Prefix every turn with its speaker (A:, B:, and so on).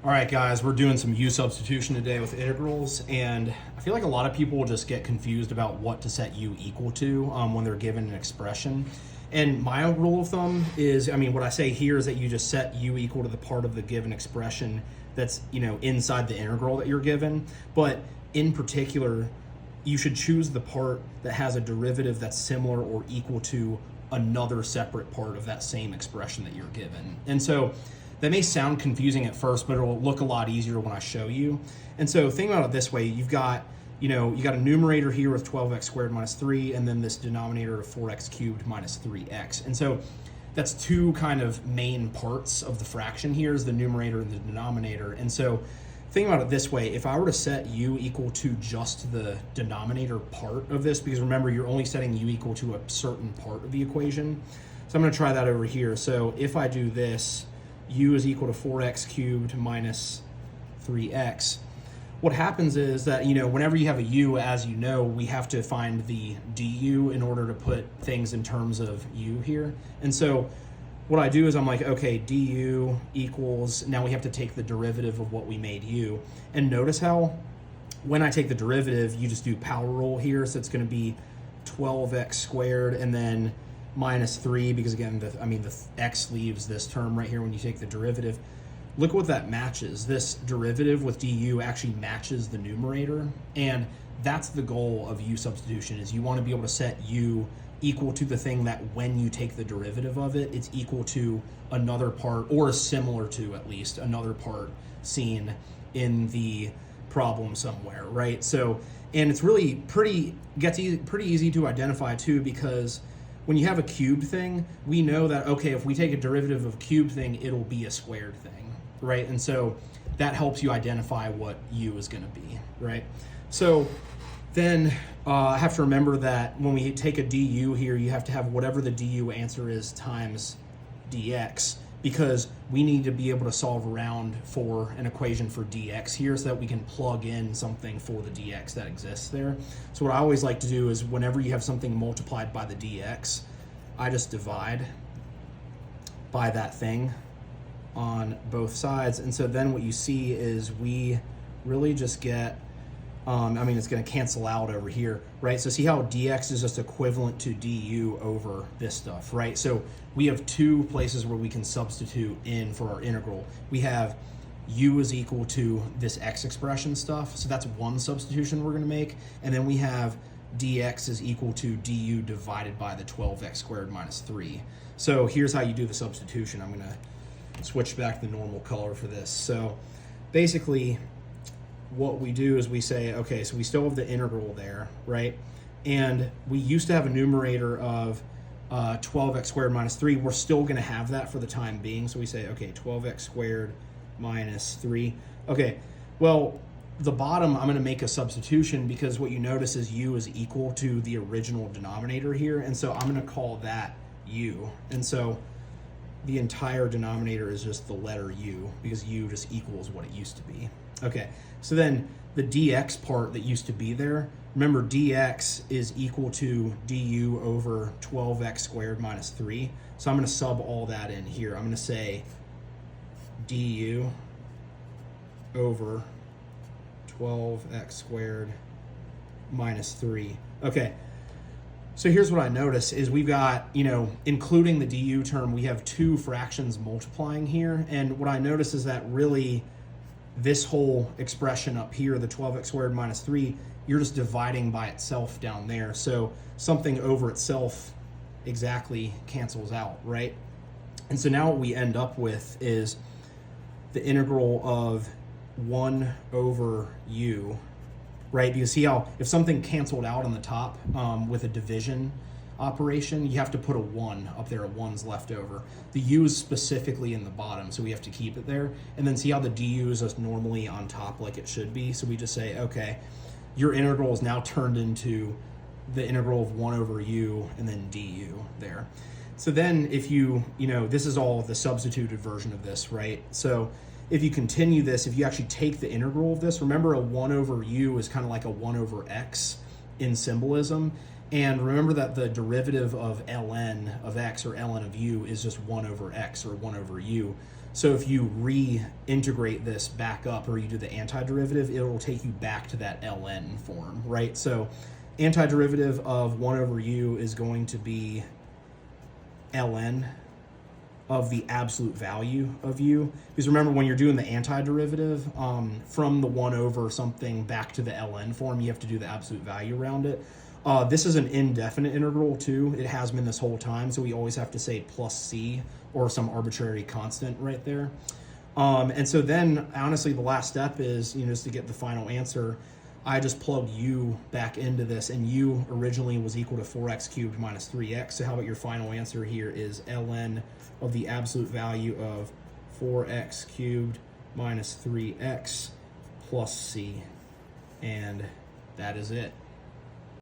A: All right, guys, we're doing some U substitution today with integrals, and I feel like a lot of people will just get confused about what to set U equal to when they're given an expression. And my rule of thumb is, what I say here is that you just set U equal to the part of the given expression that's, inside the integral that you're given. But in particular, you should choose the part that has a derivative that's similar or equal to another separate part of that same expression that you're given. And so that may sound confusing at first, but it'll look a lot easier when I show you. And so think about it this way. You've got, you got a numerator here with 12x squared minus 3, and then this denominator of 4x cubed minus 3x. And so that's two kind of main parts of the fraction here is the numerator and the denominator. And so think about it this way. If I were to set U equal to just the denominator part of this, because remember, you're only setting U equal to a certain part of the equation. So I'm going to try that over here. So if I do this, U is equal to 4x cubed minus 3x. What happens is that, whenever you have a U, as you know, we have to find the du in order to put things in terms of U here. And so what I do is I'm like, okay, du equals, now we have to take the derivative of what we made U. And notice how when I take the derivative, you just do power rule here. So it's going to be 12x squared and then minus 3, because again, the x leaves this term right here when you take the derivative. Look what that matches. This derivative with du actually matches the numerator, and that's the goal of U substitution, is you want to be able to set U equal to the thing that when you take the derivative of it, it's equal to another part, or similar to at least another part seen in the problem somewhere, right? So, and it's really pretty easy to identify too, because when you have a cubed thing, we know that, okay, if we take a derivative of a cubed thing, it'll be a squared thing, right? And so that helps you identify what U is going to be, right? So then I have to remember that when we take a du here, you have to have whatever the du answer is times dx, because we need to be able to solve around for an equation for dx here so that we can plug in something for the dx that exists there. So what I always like to do is whenever you have something multiplied by the dx, I just divide by that thing on both sides. And so then what you see is we really just get, it's going to cancel out over here, right? So see how dx is just equivalent to du over this stuff, right? So we have two places where we can substitute in for our integral. We have U is equal to this x expression stuff. So that's one substitution we're going to make. And then we have dx is equal to du divided by the 12x squared minus 3. So here's how you do the substitution. I'm going to switch back to the normal color for this. So basically, what we do is we say, okay, so we still have the integral there, right? And we used to have a numerator of 12x squared minus 3. We're still going to have that for the time being. So we say, okay, 12x squared minus 3. Okay, well, the bottom, I'm going to make a substitution because what you notice is U is equal to the original denominator here. And so I'm going to call that U. And so the entire denominator is just the letter U, because U just equals what it used to be. Okay, so then the dx part that used to be there, remember dx is equal to du over 12x squared minus 3. So I'm going to sub all that in here. I'm going to say du over 12x squared minus 3. Okay, so here's what I notice is we've got, including the du term, we have two fractions multiplying here. And what I notice is that really this whole expression up here, the 12x squared minus 3, you're just dividing by itself down there. So something over itself exactly cancels out, right? And so now what we end up with is the integral of 1 over u, right? You see how if something canceled out on the top with a division operation, you have to put a 1 up there. A 1's left over. The u is specifically in the bottom, so we have to keep it there. And then see how the du is just normally on top like it should be. So we just say, okay, your integral is now turned into the integral of 1 over u and then du there. So then if this is all the substituted version of this, right? So if you continue this, if you actually take the integral of this, remember a 1 over u is kind of like a 1 over x in symbolism. And remember that the derivative of ln of x or ln of u is just 1 over x or 1 over u. So if you reintegrate this back up, or you do the antiderivative, it will take you back to that ln form, right? So antiderivative of 1 over u is going to be ln of the absolute value of u. Because remember, when you're doing the antiderivative, from the 1 over something back to the ln form, you have to do the absolute value around it. This is an indefinite integral too. It has been this whole time, so we always have to say plus c or some arbitrary constant right there. And so then, honestly, the last step is, just to get the final answer, I just plugged u back into this, and u originally was equal to 4x cubed minus 3x. So how about your final answer here is ln of the absolute value of 4x cubed minus 3x plus c. And that is it.